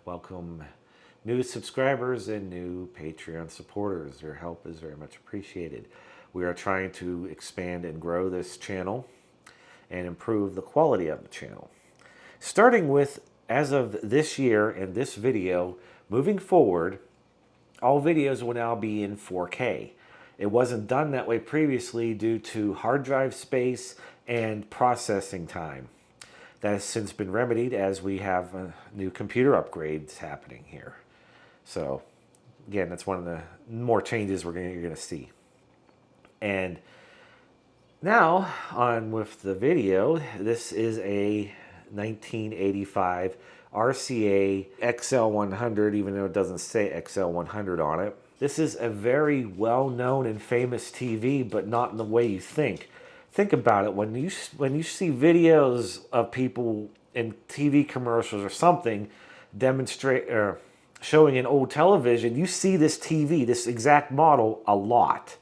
welcome new subscribers and new Patreon supporters. Your help is very much appreciated. We are trying to expand and grow this channel and improve the quality of the channel. Starting with, as of this year and this video, moving forward, all videos will now be in 4K. It wasn't done that way previously due to hard drive space and processing time. That has since been remedied as we have new computer upgrades happening here. So again, that's one of the more changes you're going to see. And now on with the video. This is a 1985 RCA XL-100, even though it doesn't say XL-100 on it. This is a very well-known and famous TV, but not in the way you think. Think about it. When you see videos of people in TV commercials or something demonstrate or showing an old television, you see this TV, this exact model, a lot.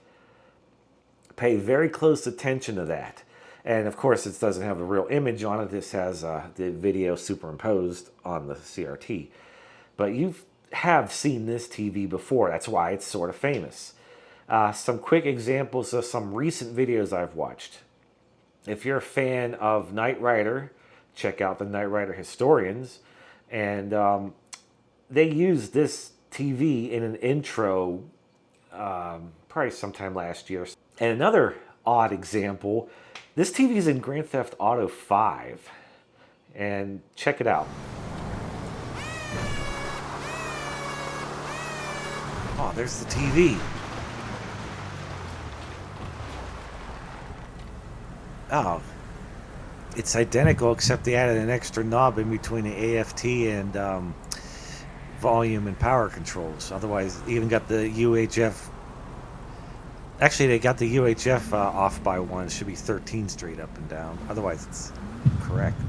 Pay very close attention to that. And of course, it doesn't have a real image on it. This has the video superimposed on the CRT. But you have seen this TV before. That's why it's sort of famous. Some quick examples of some recent videos I've watched. If you're a fan of Knight Rider, check out the Knight Rider Historians. And they used this TV in an intro probably sometime last year. And another odd example, this TV is in Grand Theft Auto 5. And check it out. Oh, there's the TV. Oh, it's identical except they added an extra knob in between the AFT and volume and power controls. Otherwise, they even got the UHF. Actually, they got the UHF off by one. It should be 13 straight up and down. Otherwise, it's correct.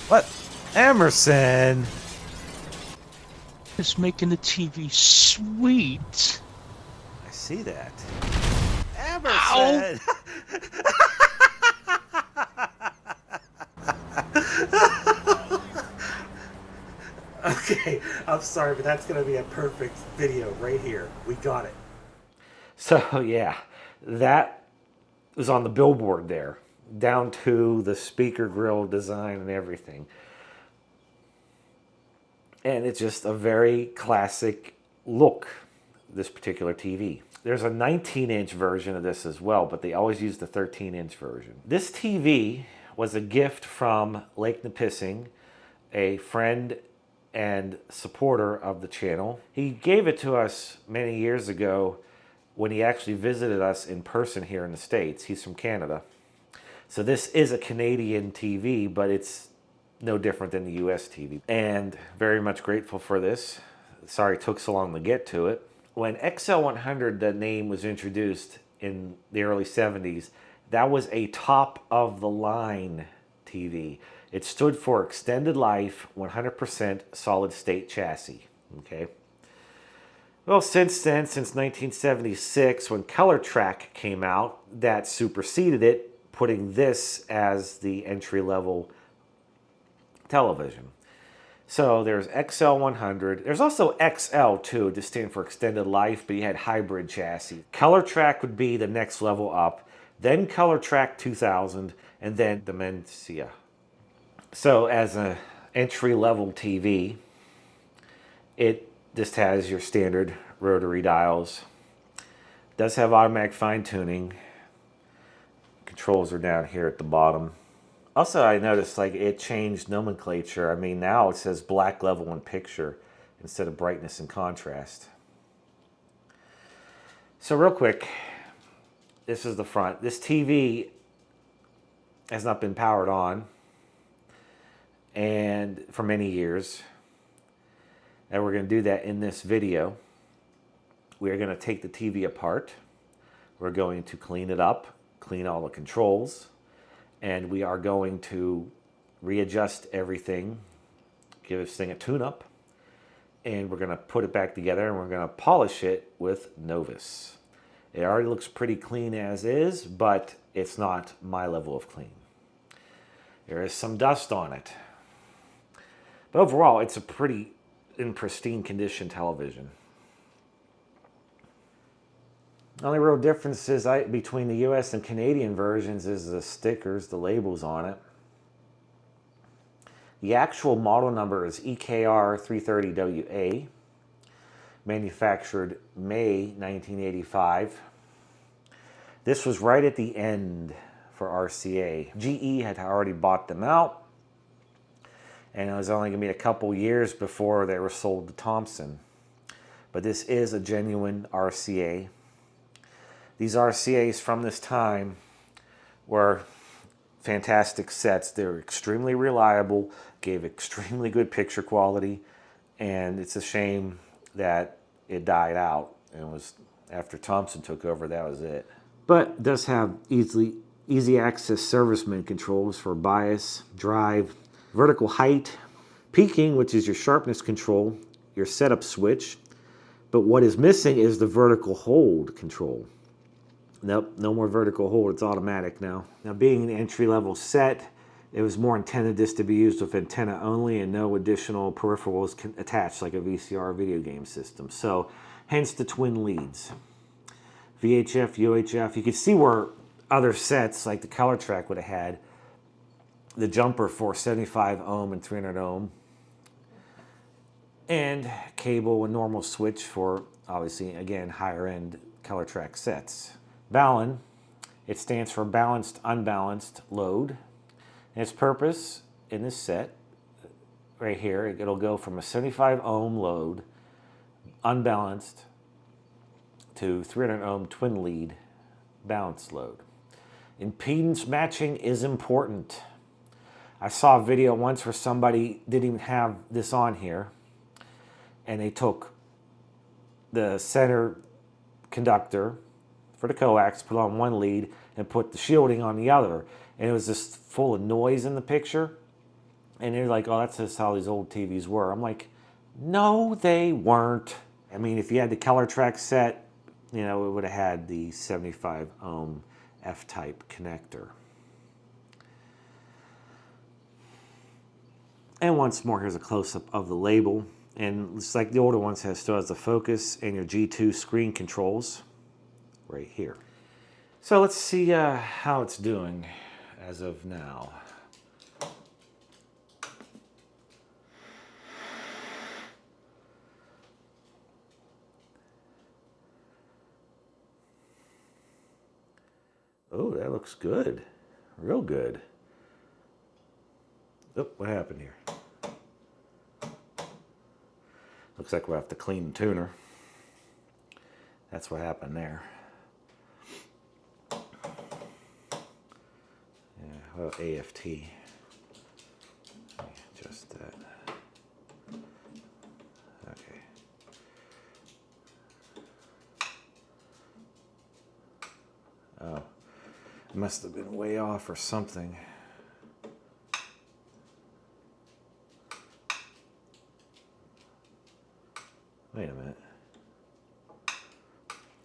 What? Emerson! Just making the TV sweet. I see that. Emerson! Okay, I'm sorry, but that's going to be a perfect video right here. We got it. So, yeah, that was on the billboard there, down to the speaker grill design and everything. And it's just a very classic look, this particular TV. There's a 19-inch version of this as well, but they always use the 13-inch version. This TV was a gift from Lake Nipissing, a friend and supporter of the channel. He gave it to us many years ago when he actually visited us in person here in the States. He's from Canada. So this is a Canadian TV, but it's no different than the US TV. And very much grateful for this. Sorry it took so long to get to it. When XL-100, the name, was introduced in the early 70s, that was a top-of-the-line TV. It stood for Extended Life 100% Solid State Chassis. Okay. Well, since then, since 1976, when Color Track came out, that superseded it, putting this as the entry-level television. So there's XL-100. There's also XL too, to stand for Extended Life, but you had hybrid chassis. Color Track would be the next level up, then Color Track 2000, and then Dementia. So as an entry-level TV, it just has your standard rotary dials. It does have automatic fine-tuning. Controls are down here at the bottom. Also, I noticed like it changed nomenclature. I mean, now it says black, level, and picture instead of brightness and contrast. So real quick, this is the front. This TV has not been powered on and for many years. And we're going to do that in this video. We're going to take the TV apart. We're going to clean it up, clean all the controls. And we are going to readjust everything, give this thing a tune-up, and we're going to put it back together and we're going to polish it with Novus. It already looks pretty clean as is, but it's not my level of clean. There is some dust on it. But overall, it's a pretty in pristine condition television. The only real difference is between the US and Canadian versions is the stickers, the labels on it. The actual model number is EKR330WA, manufactured May 1985. This was right at the end for RCA. GE had already bought them out, and it was only going to be a couple years before they were sold to Thomson. But this is a genuine RCA. These RCAs from this time were fantastic sets. They were extremely reliable, gave extremely good picture quality, and it's a shame that it died out. And it was after Thomson took over, that was it. But it does have easy access serviceman controls for bias, drive, vertical height, peaking, which is your sharpness control, your setup switch. But what is missing is the vertical hold control. Nope, no more vertical hold, it's automatic now. Now being an entry-level set, it was more intended this to be used with antenna only and no additional peripherals attached like a VCR video game system. So hence the twin leads. VHF, UHF, you can see where other sets like the Color Track would have had the jumper for 75 ohm and 300 ohm. And cable and normal switch for, obviously, again, higher end Color Track sets. Balun, it stands for balanced, unbalanced load. And its purpose in this set, right here, it'll go from a 75 ohm load, unbalanced, to 300 ohm twin lead balanced load. Impedance matching is important. I saw a video once where somebody didn't even have this on here, and they took the center conductor for the coax, put on one lead, and put the shielding on the other. And it was just full of noise in the picture. And they're like, oh, that's just how these old TVs were. I'm like, no, they weren't. I mean, if you had the Color Track set, you know, it would have had the 75 ohm F-type connector. And once more, here's a close-up of the label. And it's like the older ones still has the focus and your G2 screen controls right here. So let's see how it's doing as of now. Oh, that looks good. Real good. Oh, what happened here? Looks like we'll have to clean the tuner. That's what happened there. Yeah, well, AFT. Let me adjust that. Okay. Oh, it must have been way off or something. Wait a minute.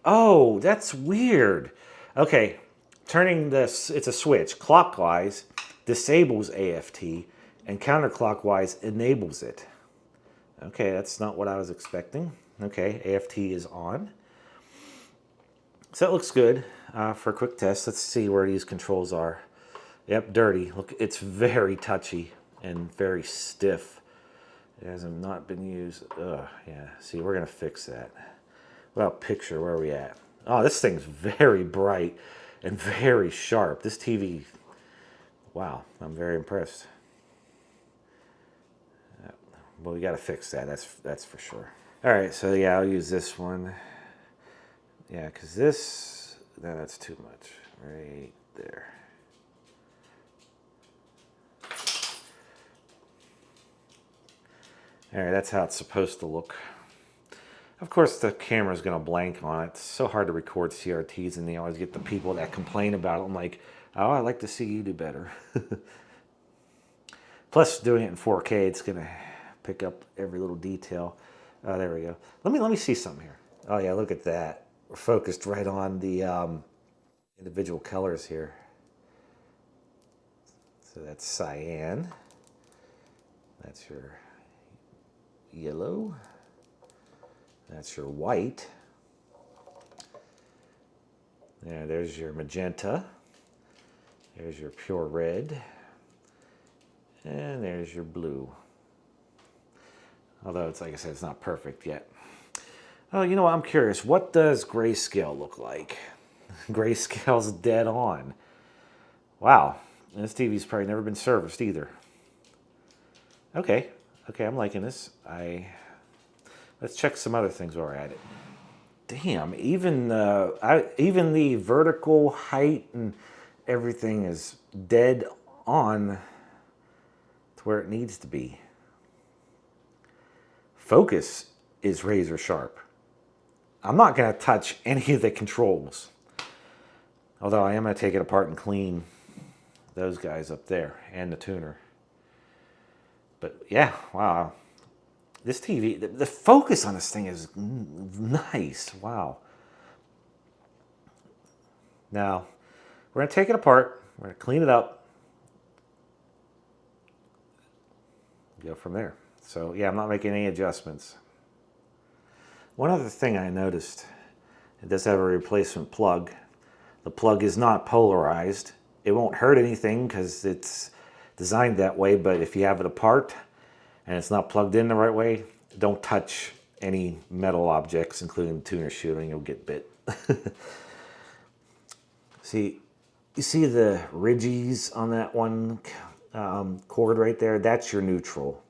Oh, that's weird. Okay, turning this, it's a switch, clockwise disables AFT and counterclockwise enables it. Okay, that's not what I was expecting. Okay, AFT is on. So that looks good. For a quick test, let's see where these controls are. Yep, dirty. Look, it's very touchy and very stiff. It has not been used. Ugh, yeah, see, we're gonna fix that. Well, picture, where are we at? Oh, this thing's very bright and very sharp. This TV, wow, I'm very impressed. Well, we gotta fix that, that's for sure. All right, so yeah, I'll use this one. Yeah, because this, no, that's too much, right there. All right, that's how it's supposed to look. Of course, the camera's gonna blank on it. It's so hard to record CRTs, and they always get the people that complain about it. I'm like, oh, I'd like to see you do better. Plus, doing it in 4K, it's gonna pick up every little detail. Oh, there we go. Let me see something here. Oh yeah, look at that. We're focused right on the individual colors here. So that's cyan. That's your yellow. That's your white. Yeah, there's your magenta. There's your pure red. And there's your blue. Although it's, like I said, it's not perfect yet. Oh, you know what? I'm curious. What does grayscale look like? Grayscale's dead on. Wow. And this TV's probably never been serviced either. Okay. Okay, I'm liking this. Let's check some other things while we're at it. Damn, even the vertical height and everything is dead on to where it needs to be. Focus is razor sharp. I'm not going to touch any of the controls. Although I am going to take it apart and clean those guys up there and the tuner. But yeah, wow. This TV, the focus on this thing is nice. Wow. Now, we're going to take it apart. We're going to clean it up. Go from there. So yeah, I'm not making any adjustments. One other thing I noticed, it does have a replacement plug. The plug is not polarized. It won't hurt anything because it's designed that way, but if you have it apart and it's not plugged in the right way, don't touch any metal objects, including the tuner shoe, and you'll get bit. See, you see the ridges on that one cord right there? That's your neutral,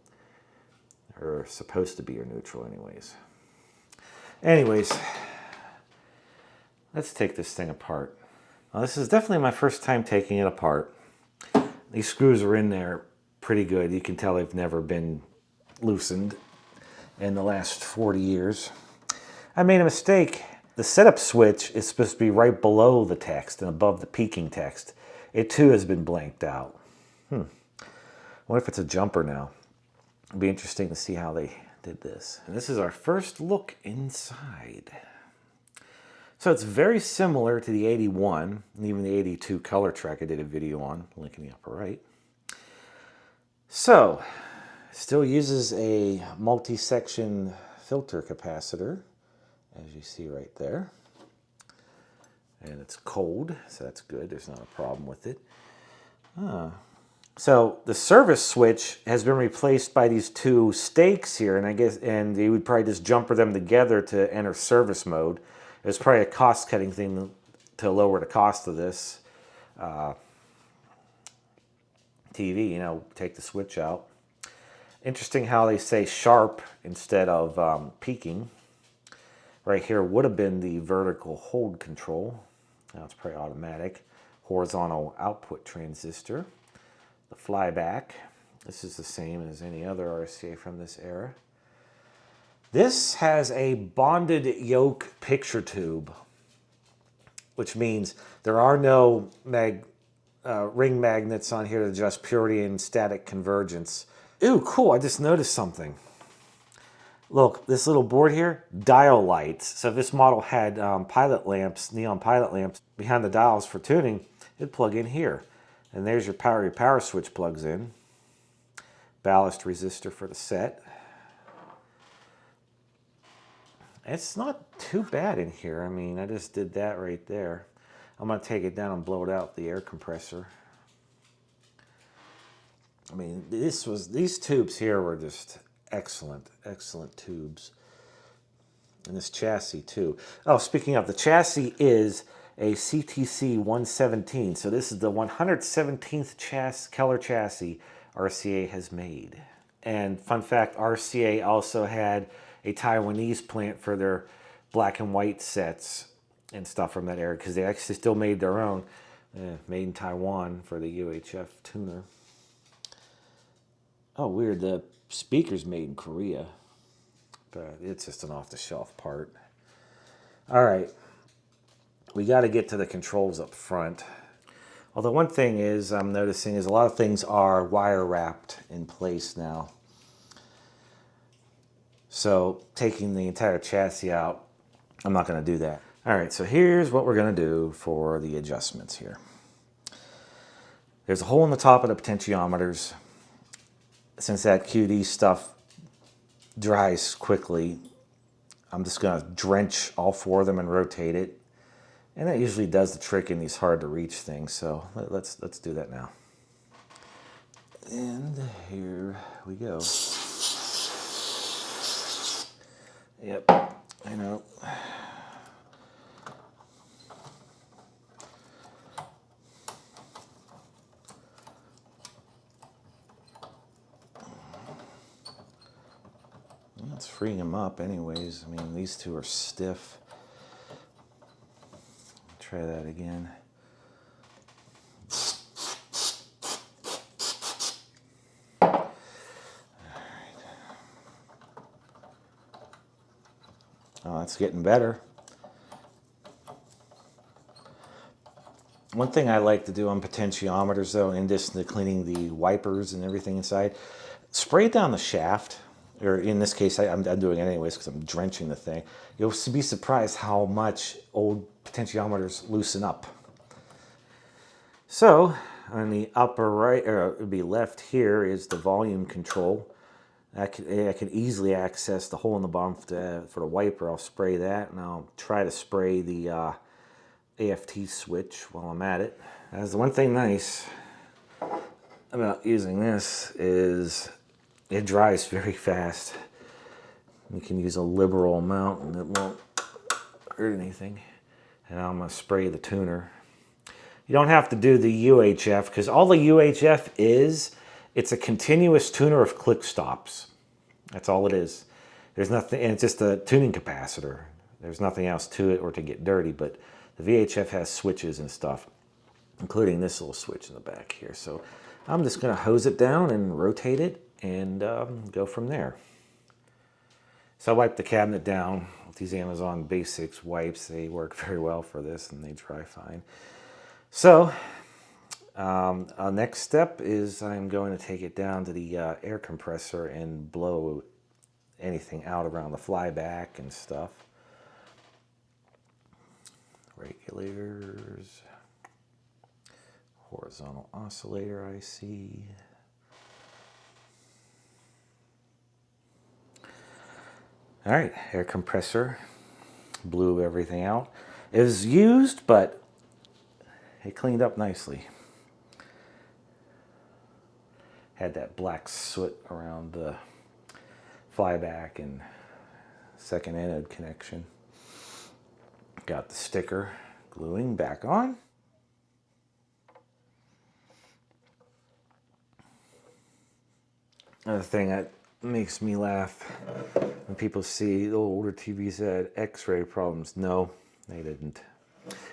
or supposed to be your neutral anyways. Anyways, let's take this thing apart. Now, this is definitely my first time taking it apart. These screws are in there pretty good. You can tell they've never been loosened in the last 40 years. I made a mistake. The setup switch is supposed to be right below the text and above the peaking text. It too has been blanked out. I wonder if it's a jumper now. It'll be interesting to see how they did this. And this is our first look inside. So it's very similar to the 81 and even the 82 color track I did a video on, link in the upper right. So, it still uses a multi-section filter capacitor, as you see right there. And it's cold, so that's good. There's not a problem with it. So the service switch has been replaced by these two stakes here, and you would probably just jumper them together to enter service mode. It's probably a cost-cutting thing to lower the cost of this TV. You know, take the switch out. Interesting how they say sharp instead of peaking. Right here would have been the vertical hold control. Now it's probably automatic. Horizontal output transistor. The flyback. This is the same as any other RCA from this era. This has a bonded yoke picture tube, which means there are no ring magnets on here to adjust purity and static convergence. Ooh, cool, I just noticed something. Look, this little board here, dial lights. So if this model had pilot lamps, neon pilot lamps behind the dials for tuning, it'd plug in here. And there's your power switch plugs in. Ballast resistor for the set. It's not too bad in here. I mean, I just did that right there. I'm going to take it down and blow it out with the air compressor. I mean, these tubes here were just excellent, excellent tubes. And this chassis too. Oh, speaking of, the chassis is a CTC 117. So this is the 117th Keller chassis RCA has made. And fun fact, RCA also had a Taiwanese plant for their black and white sets and stuff from that era, because they actually still made their own, made in Taiwan for the UHF tuner. Oh, weird, the speaker's made in Korea, but it's just an off-the-shelf part. All right, we got to get to the controls up front. Although one thing is I'm noticing is a lot of things are wire wrapped in place now. So taking the entire chassis out, I'm not going to do that. All right, so here's what we're going to do for the adjustments here. There's a hole in the top of the potentiometers. Since that QD stuff dries quickly, I'm just going to drench all four of them and rotate it. And that usually does the trick in these hard to reach things. So let's do that now. And here we go. Yep, I know. It's freeing them up anyways. I mean, these two are stiff. Try that again. Oh, that's getting better. One thing I like to do on potentiometers, though, in addition to cleaning the wipers and everything inside, spray down the shaft. Or in this case, I'm doing it anyways because I'm drenching the thing. You'll be surprised how much old potentiometers loosen up. So on the upper right, or it would be left here, is the volume control. I could easily access the hole in the bottom for the wiper. I'll spray that, and I'll try to spray the AFT switch while I'm at it. As the one thing nice about using this is it dries very fast. You can use a liberal amount and it won't hurt anything. And I'm going to spray the tuner. You don't have to do the UHF because all the UHF is, it's a continuous tuner of click stops. That's all it is. There's nothing, and it's just a tuning capacitor. There's nothing else to it or to get dirty, but the VHF has switches and stuff, including this little switch in the back here. So I'm just going to hose it down and rotate it and go from there. So I wipe the cabinet down with these Amazon Basics wipes. They work very well for this and they dry fine. So our next step is I'm going to take it down to the air compressor and blow anything out around the flyback and stuff. Regulators, horizontal oscillator IC. All right, air compressor, blew everything out. It was used, but it cleaned up nicely. Had that black soot around the flyback and second anode connection. Got the sticker gluing back on. Another thing that makes me laugh when people see the older TVs had X-ray problems. No, they didn't.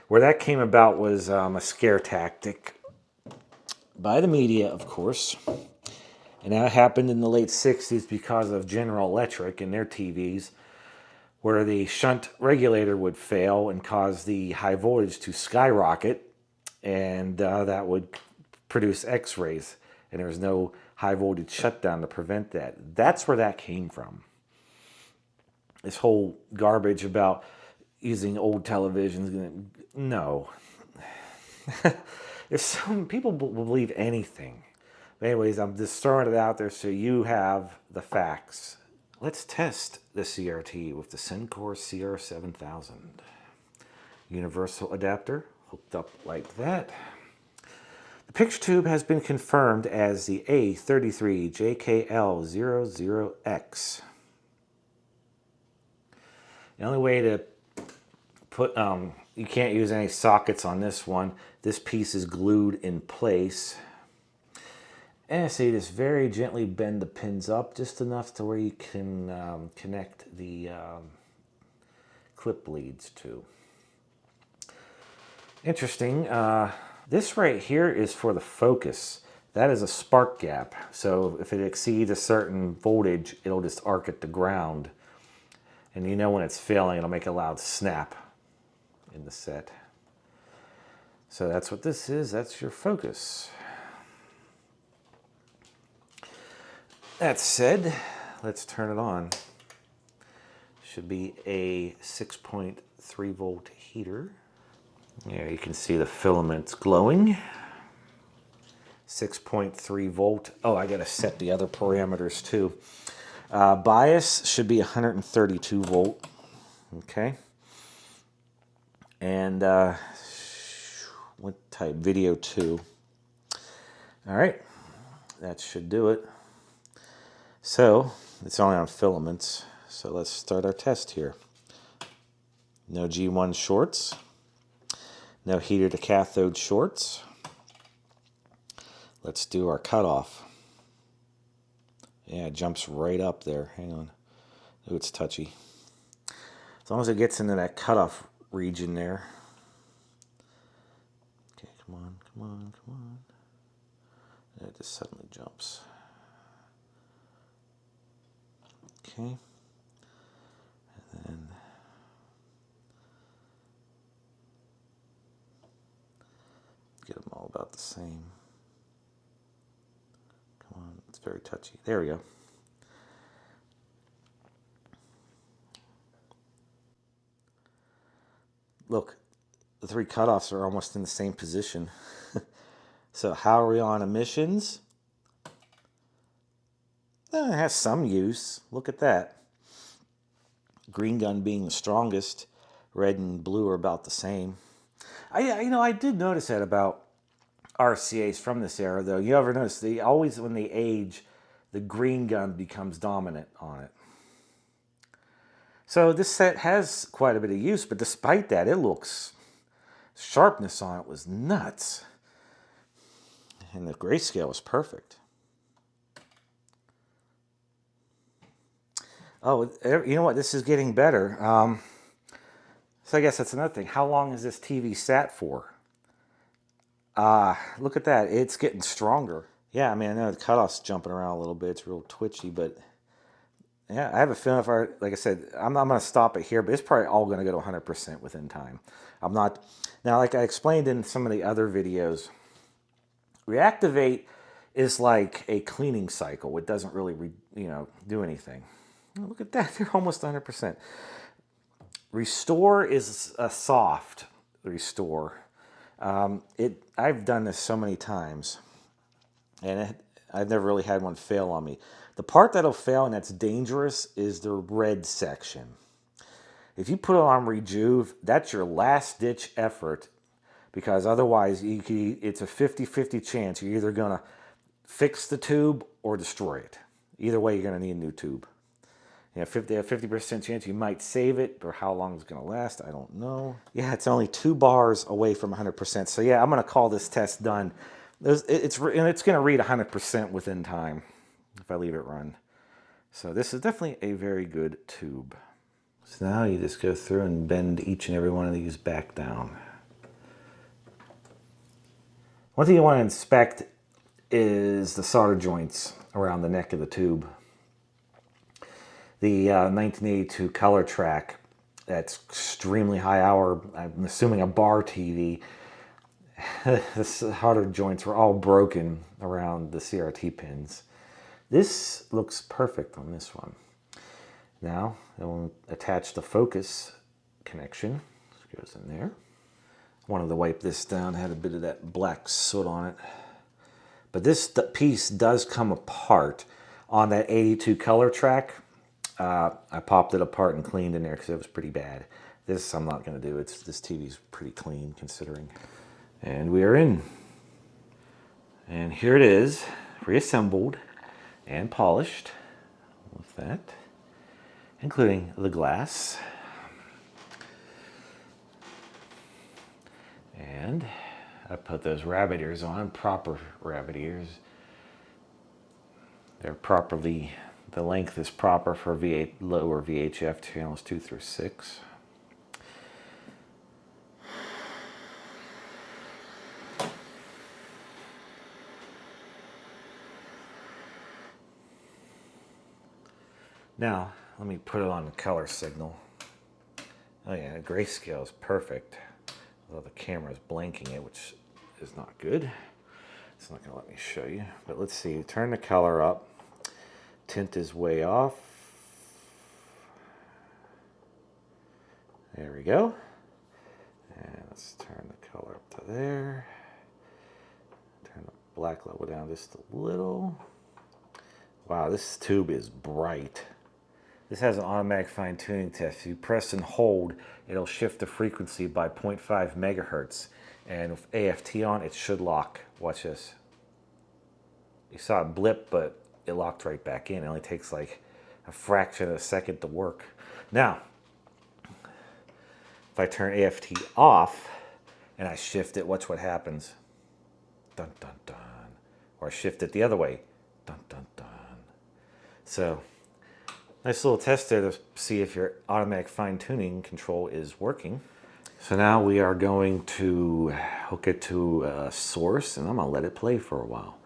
Where that came about was a scare tactic by the media, of course. And that happened in the late 60s because of General Electric and their TVs, where the shunt regulator would fail and cause the high voltage to skyrocket, and that would produce X-rays, and there was no high voltage shutdown to prevent that. That's where that came from. This whole garbage about using old televisions, no. If some people believe anything. But anyways, I'm just throwing it out there so you have the facts. Let's test the CRT with the Sencor CR7000. Universal adapter hooked up like that. The picture tube has been confirmed as the A33JKL00X. The only way to put, you can't use any sockets on this one. This piece is glued in place. And so you just very gently bend the pins up just enough to where you can connect the clip leads to. Interesting. This right here is for the focus. That is a spark gap. So if it exceeds a certain voltage, it'll just arc at the ground. And you know when it's failing, it'll make a loud snap in the set. So that's what this is. That's your focus. That said, let's turn it on. Should be a 6.3 volt heater. There you can see the filaments glowing. 6.3 volt. Oh, I gotta set the other parameters too. Bias should be 132 volt. Okay. And what type? Video 2. All right. That should do it. So it's only on filaments. So let's start our test here. No G1 shorts. No heater to cathode shorts. Let's do our cutoff. Yeah, it jumps right up there. Hang on. Oh, it's touchy. As long as it gets into that cutoff region there. Okay, come on, come on, come on. And it just suddenly jumps. Okay. And then get them all about the same. Come on, it's very touchy. There we go. Look, the 3 cutoffs are almost in the same position. So how are we on emissions? It has some use. Look at that. Green gun being the strongest. Red and blue are about the same. I did notice that about RCAs from this era, though. You ever notice they always, when they age, the green gun becomes dominant on it. So this set has quite a bit of use, but despite that, it looks, sharpness on it was nuts. And the grayscale was perfect. Oh, you know what? This is getting better. So I guess that's another thing. How long is this TV sat for? Look at that. It's getting stronger. Yeah, I mean, I know the cutoff's jumping around a little bit. It's real twitchy, but yeah, I have a feeling like I said, I'm not going to stop it here, but it's probably all going to go to 100% within time. I'm not, now like I explained in some of the other videos, reactivate is like a cleaning cycle. It doesn't really, do anything. Oh, look at that, they're almost 100%. Restore is a soft restore. I've done this so many times, and I've never really had one fail on me. The part that'll fail and that's dangerous is the red section. If you put it on Rejuve, that's your last ditch effort, because otherwise it's a 50-50 chance you're either going to fix the tube or destroy it. Either way, you're going to need a new tube. You know, 50% chance you might save it, but how long it's going to last, I don't know. Yeah, it's only 2 bars away from 100%. So yeah, I'm going to call this test done. It's going to read 100% within time if I leave it run. So this is definitely a very good tube. So now you just go through and bend each and every one of these back down. One thing you want to inspect is the solder joints around the neck of the tube. The 1982 color track, that's extremely high hour, I'm assuming a bar TV. The solder joints were all broken around the CRT pins. This looks perfect on this one. Now, we'll attach the focus connection. This goes in there. Wanted to wipe this down, had a bit of that black soot on it. But this piece does come apart on that 82 color track. I popped it apart and cleaned in there because it was pretty bad. This I'm not going to do. This TV's pretty clean considering. And we are in. And here it is, reassembled and polished with that, including the glass. And I put those rabbit ears on, proper rabbit ears. They're properly, the length is proper for lower VHF channels 2 through 6. Now, let me put it on the color signal. Oh yeah, the grayscale is perfect. Although the camera is blanking it, which is not good. It's not going to let me show you. But let's see, turn the color up. Tint is way off. There we go. And let's turn the color up to there. Turn the black level down just a little. Wow, this tube is bright. This has an automatic fine-tuning test. If you press and hold, it'll shift the frequency by 0.5 megahertz. And with AFT on, it should lock. Watch this. You saw it blip, but it locked right back in. It only takes like a fraction of a second to work. Now, if I turn AFT off and I shift it, watch what happens. Dun, dun, dun. Or I shift it the other way. Dun, dun, dun. So, nice little test there to see if your automatic fine-tuning control is working. So now we are going to hook it to a source, and I'm going to let it play for a while.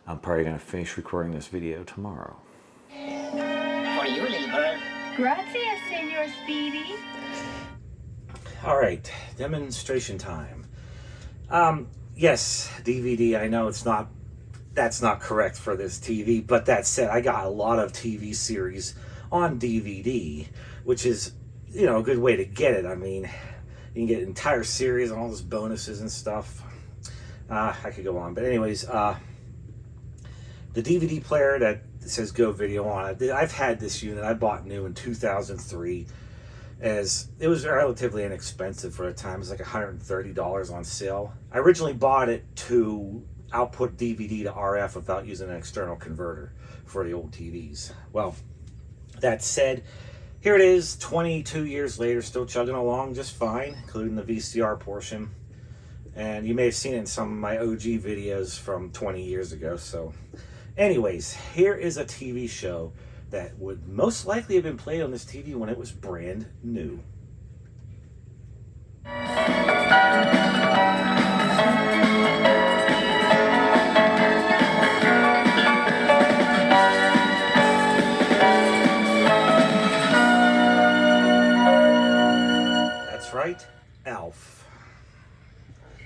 I'm probably going to finish recording this video tomorrow. For you, little bird. Gracias, Senor Speedy. All right, demonstration time. Yes, DVD, I know that's not correct for this TV, but that said, I got a lot of TV series on DVD, which is, you know, a good way to get it. I mean, you can get an entire series and all those bonuses and stuff. I could go on, but anyways, the DVD player that says Go Video on it, I've had this unit. I bought new in 2003, as it was relatively inexpensive for the time. It was like $130 on sale. I originally bought it to output DVD to RF without using an external converter for the old TVs. Well, that said, here it is, 22 years later, still chugging along just fine, including the VCR portion. And you may have seen it in some of my OG videos from 20 years ago. So anyways, here is a TV show that would most likely have been played on this TV when it was brand new. That's right, Alf.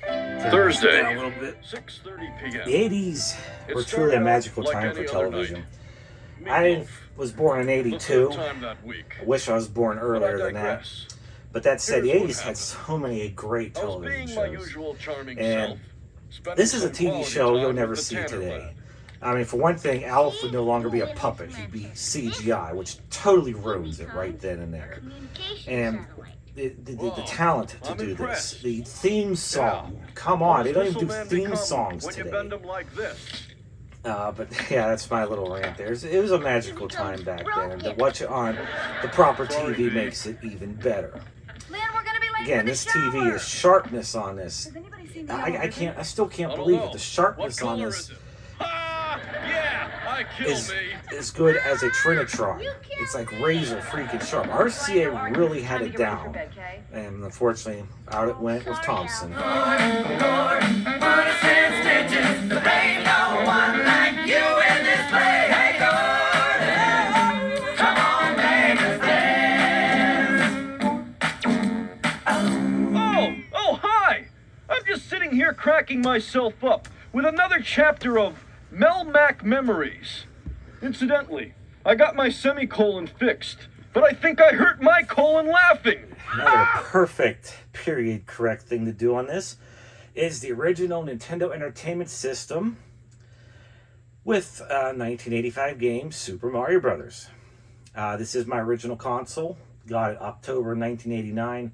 Thursday, A little bit. 6:30 p.m. The 80s were truly a magical time for television. I was born in 82. I wish I was born earlier than that. But that said, the 80s had so many great television shows. And this is a TV show you'll never see today. I mean, for one thing, Alf would no longer be a puppet. He'd be CGI, which totally ruins it right then and there. And the talent to do this, the theme song, come on, they don't even do theme songs today. But yeah, that's my little rant there. It was a magical time back then, and to watch it on the proper TV makes it even better. Again, this TV, the sharpness on this, I still can't believe it. The sharpness on this is as good as a Trinitron. It's like razor freaking sharp. RCA really had it down, and unfortunately, out it went with Thompson. Oh, hi! I'm just sitting here cracking myself up with another chapter of Melmac Memories. Incidentally, I got my semicolon fixed, but I think I hurt my colon laughing. Another perfect period correct thing to do on this is the original Nintendo Entertainment System with 1985 game Super Mario Brothers. This is my original console. Got it October 1989.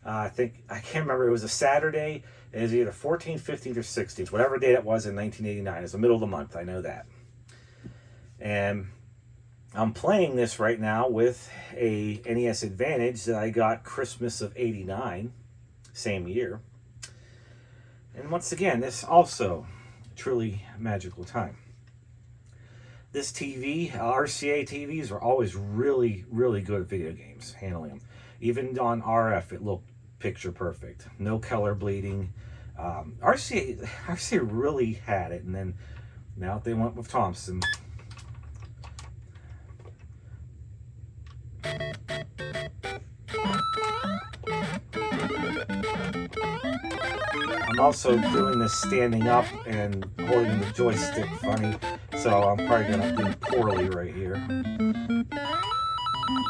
I can't remember, it was a Saturday. It was either 14th, 15th, or 16th, whatever date it was in 1989. It's the middle of the month, I know that. And I'm playing this right now with a NES Advantage that I got Christmas of '89, same year. And once again, this also truly magical time. This TV, RCA TVs, are always really, really good at video games, handling them. Even on RF, it looked picture perfect. No color bleeding. RCA really had it, and then now they went with Thompson. I'm also doing this standing up and holding the joystick funny, so I'm probably going to do poorly right here.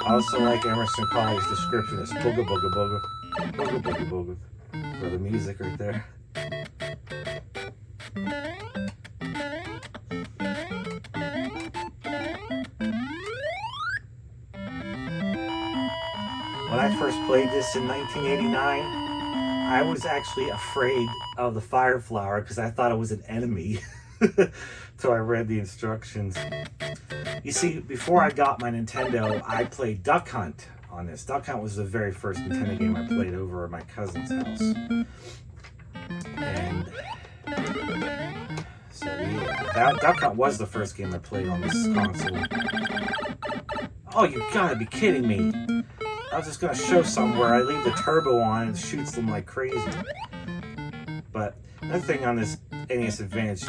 I also like Emerson Colley's description as booga booga booga, booga booga booga, for the music right there. I first played this in 1989, I was actually afraid of the fire flower because I thought it was an enemy. So I read the instructions. You see, before I got my Nintendo, I played Duck Hunt on this. Duck Hunt was the very first Nintendo game I played over at my cousin's house. And so yeah, Duck Hunt was the first game I played on this console. Oh, you gotta be kidding me. I was just gonna show something where I leave the turbo on and it shoots them like crazy. But another thing on this NES Advantage,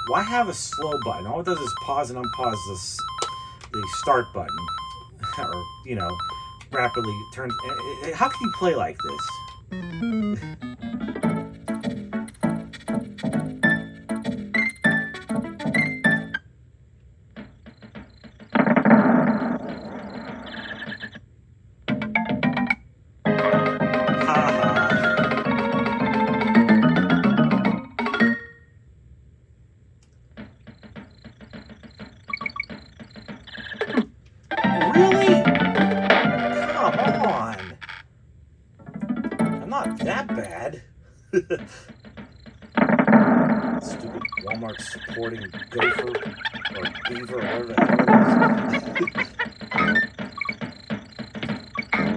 why have a slow button? All it does is pause and unpause the start button. Or, you know, rapidly turn. How can you play like this? Really? Come on. I'm not that bad. Stupid Walmart supporting gopher or beaver or whatever the hell it is.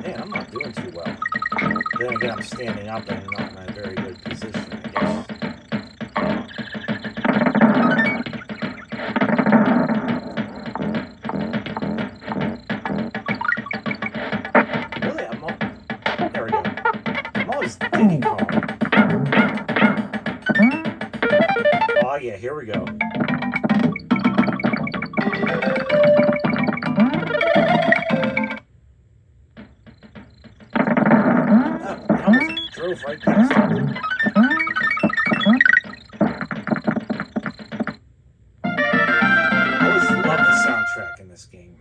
Man, I'm not doing too well. Then again, I'm standing up and not in a very good position, I guess. Diddy Kong. Oh yeah, here we go. I almost drove right past it. I always love the soundtrack in this game.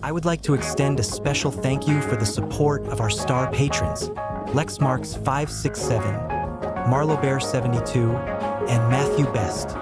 I would like to extend a special thank you for the support of our star patrons, Lexmarks567, Marlow Bear 72, and Matthew Best.